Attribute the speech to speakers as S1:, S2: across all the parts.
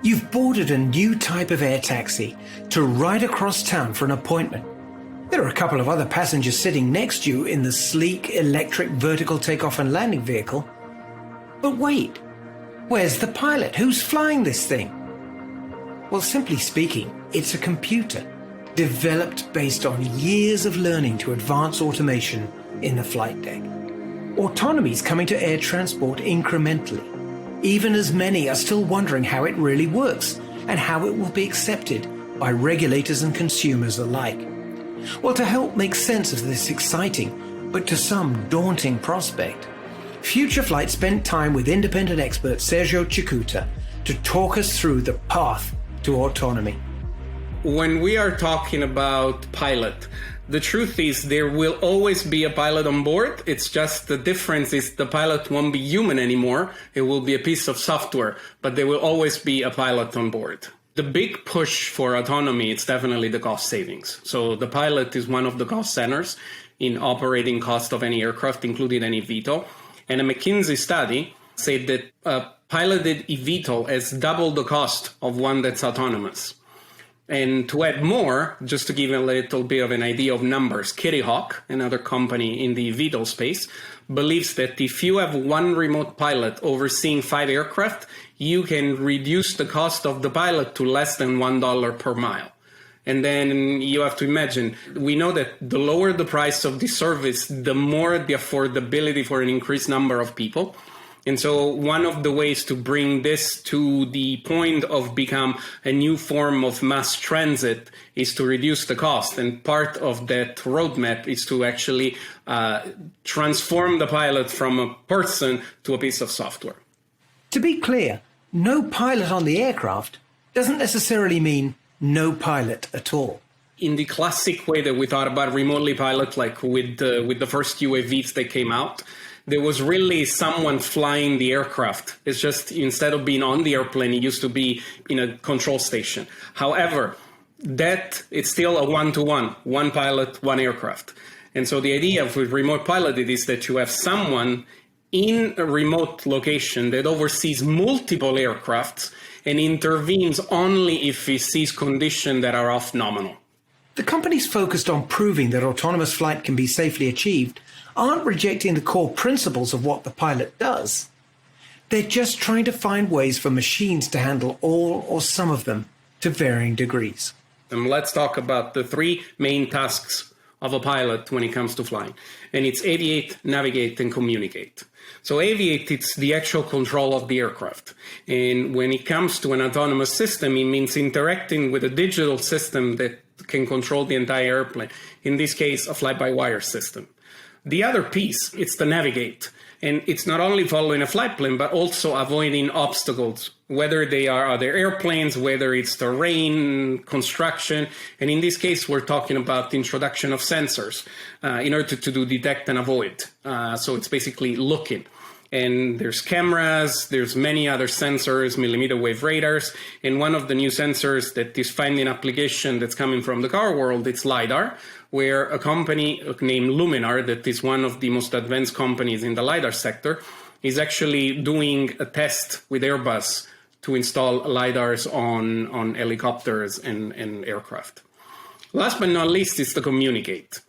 S1: You've boarded a new type of air taxi to ride across town for an appointment. There are a couple of other passengers sitting next to you in the sleek electric vertical takeoff and landing vehicle. But wait, where's the pilot? Who's flying this thing? Well, simply speaking, it's a computer developed based on years of learning to advance automation in the flight deck. Autonomy is coming to air transport incrementally, even as many are still wondering how it really works and how it will be accepted by regulators and consumers alike. Well, to help make sense of this exciting, but to some daunting prospect, FutureFlight spent time with independent expert Sergio Cecutta to talk us through the path to autonomy.
S2: When we are talking about pilot, the truth is there will always be a pilot on board. It's just the difference is the pilot won't be human anymore. It will be a piece of software, but there will always be a pilot on board. The big push for autonomy, it's definitely the cost savings. So the pilot is one of the cost centers in operating cost of any aircraft, including any eVTOL. And a McKinsey study said that a piloted eVTOL has double the cost of one that's autonomous. And to add more, just to give a little bit of an idea of numbers, Kitty Hawk, another company in the eVTOL space, believes that if you have one remote pilot overseeing 5 aircraft, you can reduce the cost of the pilot to less than $1 per mile. And then you have to imagine, we know that the lower the price of the service, the more the affordability for an increased number of people. And so one of the ways to bring this to the point of become a new form of mass transit is to reduce the cost. And part of that roadmap is to actually transform the pilot from a person to a piece of software.
S1: To be clear, no pilot on the aircraft doesn't necessarily mean no pilot at all.
S2: In the classic way that we thought about remotely pilot, like with the first UAVs that came out, there was really someone flying the aircraft. It's just instead of being on the airplane, it used to be in a control station. However, that it's still a one-to-one, one pilot, one aircraft. And so the idea of remote piloted is that you have someone in a remote location that oversees multiple aircrafts and intervenes only if he sees conditions that are off nominal.
S1: The companies focused on proving that autonomous flight can be safely achieved aren't rejecting the core principles of what the pilot does. They're just trying to find ways for machines to handle all or some of them to varying degrees.
S2: And let's talk about the 3 main tasks of a pilot when it comes to flying. And it's aviate, navigate, and communicate. So aviate, it's the actual control of the aircraft. And when it comes to an autonomous system, it means interacting with a digital system that can control the entire airplane. In this case, a fly-by-wire system. The other piece, it's the navigate. And it's not only following a flight plan, but also avoiding obstacles, whether they are other airplanes, whether it's terrain, construction. And in this case, we're talking about the introduction of sensors in order to do detect and avoid. So it's basically looking. And there's cameras, there's many other sensors, millimeter wave radars. And one of the new sensors that is finding application that's coming from the car world, it's LiDAR, where a company named Luminar, that is one of the most advanced companies in the LiDAR sector, is actually doing a test with Airbus to install LiDARs on helicopters and aircraft. Last but not least is the communicate.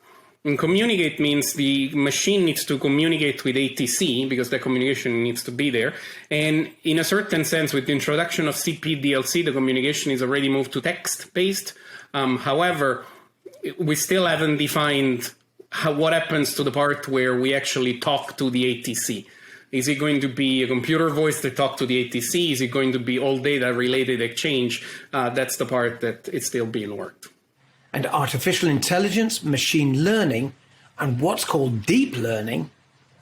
S2: And communicate means the machine needs to communicate with ATC because the communication needs to be there. And in a certain sense, with the introduction of CP/DLC, the communication is already moved to text-based. However, we still haven't defined what happens to the part where we actually talk to the ATC. Is it going to be a computer voice that talks to the ATC? Is it going to be all data-related exchange? That's the part that is still being worked.
S1: And artificial intelligence, machine learning, and what's called deep learning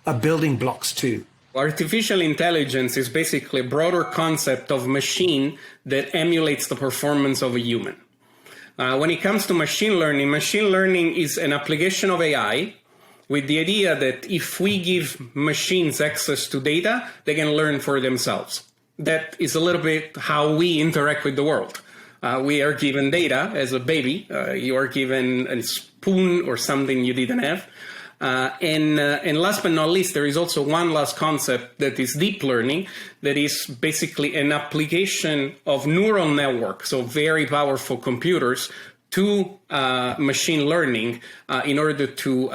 S1: are building blocks too.
S2: Artificial intelligence is basically a broader concept of machine that emulates the performance of a human. When it comes to machine learning is an application of AI with the idea that if we give machines access to data, they can learn for themselves. That is a little bit how we interact with the world. We are given data as a baby. You are given a spoon or something you didn't have. And last but not least, there is also one last concept that is deep learning, that is basically an application of neural networks, so very powerful computers, to machine learning in order to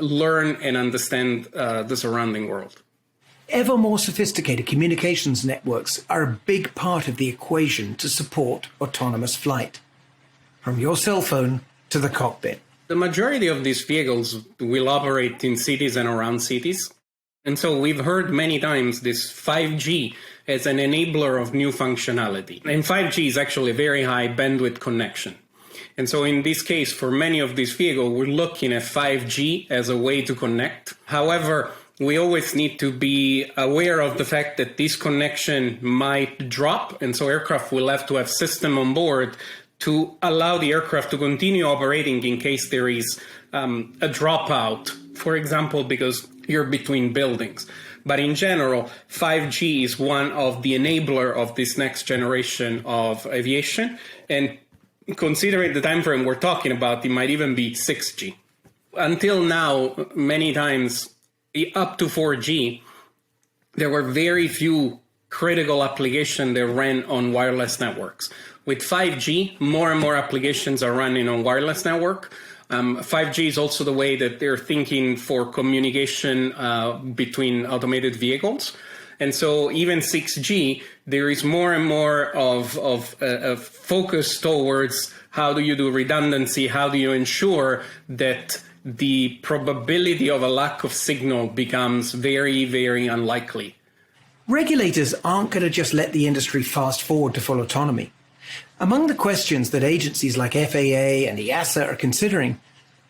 S2: learn and understand the surrounding world.
S1: Ever more sophisticated communications networks are a big part of the equation to support autonomous flight, from your cell phone to the cockpit.
S2: The majority of these vehicles will operate in cities and around cities. And so we've heard many times this 5G as an enabler of new functionality. And 5G is actually a very high bandwidth connection. And so in this case, for many of these vehicles, we're looking at 5G as a way to connect. However, we always need to be aware of the fact that this connection might drop. And so aircraft will have to have system on board to allow the aircraft to continue operating in case there is a dropout, for example, because you're between buildings. But in general, 5G is one of the enabler of this next generation of aviation. And considering the time frame we're talking about, it might even be 6G. Until now, many times, up to 4G, there were very few critical applications that ran on wireless networks. With 5G, more and more applications are running on wireless network. 5G is also the way that they're thinking for communication between automated vehicles. And so even 6G, there is more and more of focus towards how do you do redundancy, how do you ensure that the probability of a lack of signal becomes very, very unlikely.
S1: Regulators aren't going to just let the industry fast forward to full autonomy. Among the questions that agencies like FAA and EASA are considering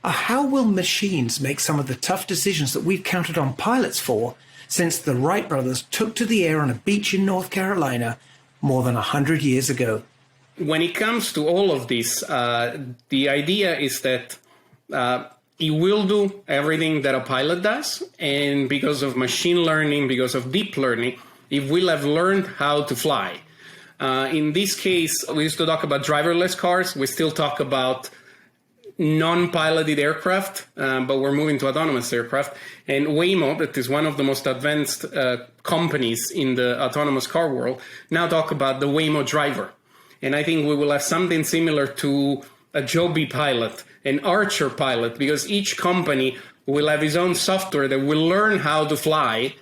S1: are how will machines make some of the tough decisions that we've counted on pilots for since the Wright brothers took to the air on a beach in North Carolina more than 100 years ago.
S2: When it comes to all of this, the idea is that it will do everything that a pilot does. And because of machine learning, because of deep learning, it will have learned how to fly. In this case, we used to talk about driverless cars. We still talk about non-piloted aircraft, but we're moving to autonomous aircraft. And Waymo, that is one of the most advanced companies in the autonomous car world, now talk about the Waymo driver. And I think we will have something similar to a Joby pilot, an Archer pilot, because each company will have its own software that will learn how to fly.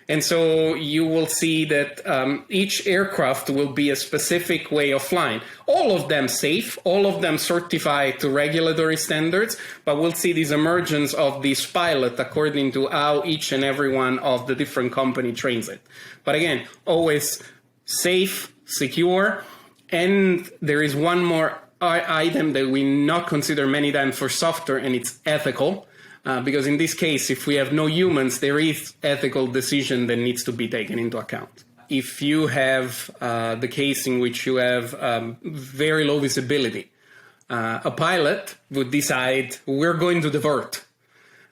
S2: And so you will see that each aircraft will be a specific way of flying. All of them safe, all of them certified to regulatory standards, but we'll see this emergence of this pilot according to how each and every one of the different company trains it. But again, always safe, secure, and there is one more item that we not consider many times for software, and it's ethical. Because in this case, if we have no humans, there is ethical decision that needs to be taken into account. If you have the case in which you have very low visibility, a pilot would decide we're going to divert.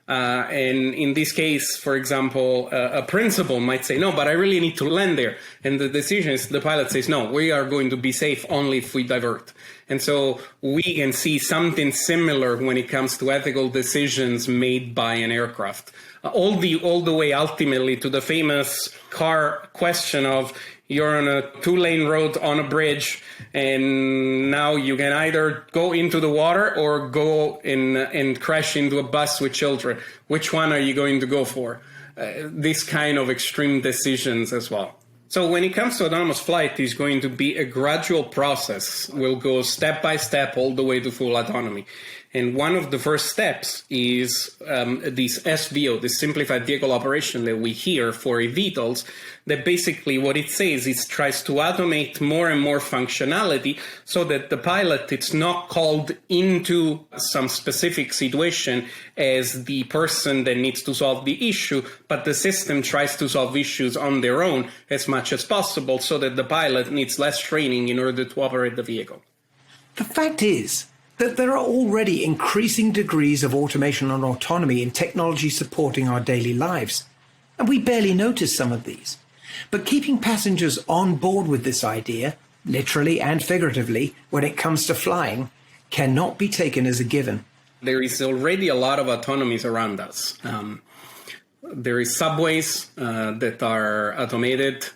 S2: And in this case, for example, a principal might say, no, but I really need to land there. And the decision is the pilot says, no, we are going to be safe only if we divert. And so we can see something similar when it comes to ethical decisions made by an aircraft. All the way ultimately to the famous car question of you're on a 2-lane road on a bridge, and now you can either go into the water or go and crash into a bus with children. Which one are you going to go for? This kind of extreme decisions as well. So when it comes to autonomous flight, it's going to be a gradual process. We'll go step by step all the way to full autonomy. And one of the first steps is this SVO, the simplified vehicle operation that we hear for eVTOLs, that basically what it says is tries to automate more and more functionality so that the pilot is not called into some specific situation as the person that needs to solve the issue, but the system tries to solve issues on their own as much as possible so that the pilot needs less training in order to operate the vehicle.
S1: The fact is that there are already increasing degrees of automation and autonomy in technology supporting our daily lives, and we barely notice some of these. But keeping passengers on board with this idea, literally and figuratively, when it comes to flying, cannot be taken as a given.
S2: There is already a lot of autonomies around us. There is subways that are automated.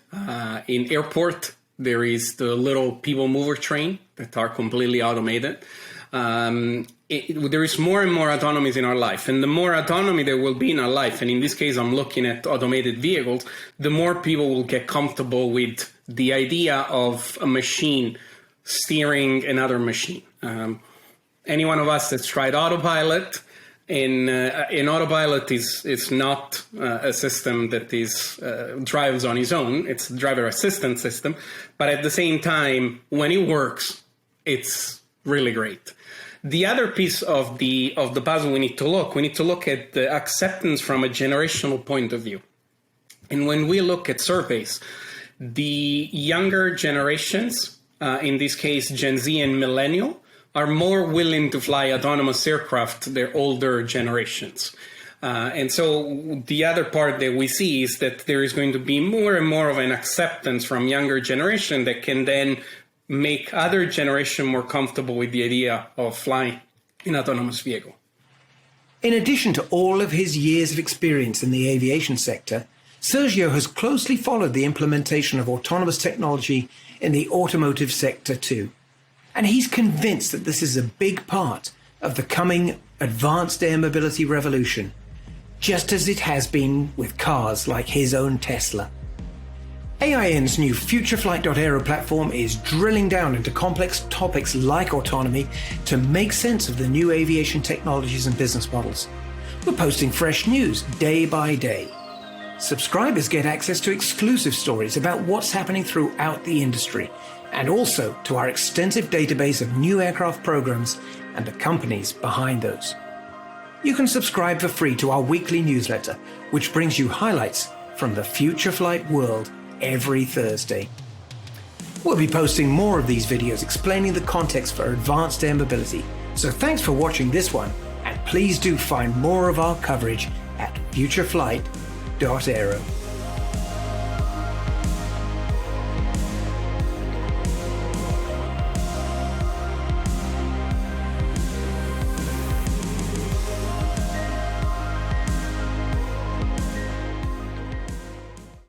S2: In airport, there is the little people mover train that are completely automated. There is more and more autonomies in our life. And the more autonomy there will be in our life, and in this case, I'm looking at automated vehicles, the more people will get comfortable with the idea of a machine steering another machine. Any one of us that's tried autopilot, in autopilot is not a system that is drives on its own. It's a driver assistance system, but at the same time, when it works, it's really great. The other piece of the puzzle we need to look at the acceptance from a generational point of view. And when we look at surveys, the younger generations, in this case Gen Z and Millennial, are more willing to fly autonomous aircraft than older generations. And so the other part that we see is that there is going to be more and more of an acceptance from younger generation that can then make other generation more comfortable with the idea of flying an autonomous vehicle.
S1: In addition to all of his years of experience in the aviation sector, Sergio has closely followed the implementation of autonomous technology in the automotive sector too. And he's convinced that this is a big part of the coming advanced air mobility revolution, just as it has been with cars like his own Tesla. AIN's new FutureFlight.aero platform is drilling down into complex topics like autonomy to make sense of the new aviation technologies and business models. We're posting fresh news day by day. Subscribers get access to exclusive stories about what's happening throughout the industry, and also to our extensive database of new aircraft programs and the companies behind those. You can subscribe for free to our weekly newsletter, which brings you highlights from the Future Flight world every Thursday. We'll be posting more of these videos explaining the context for advanced air mobility, so thanks for watching this one, and please do find more of our coverage at FutureFlight.aero.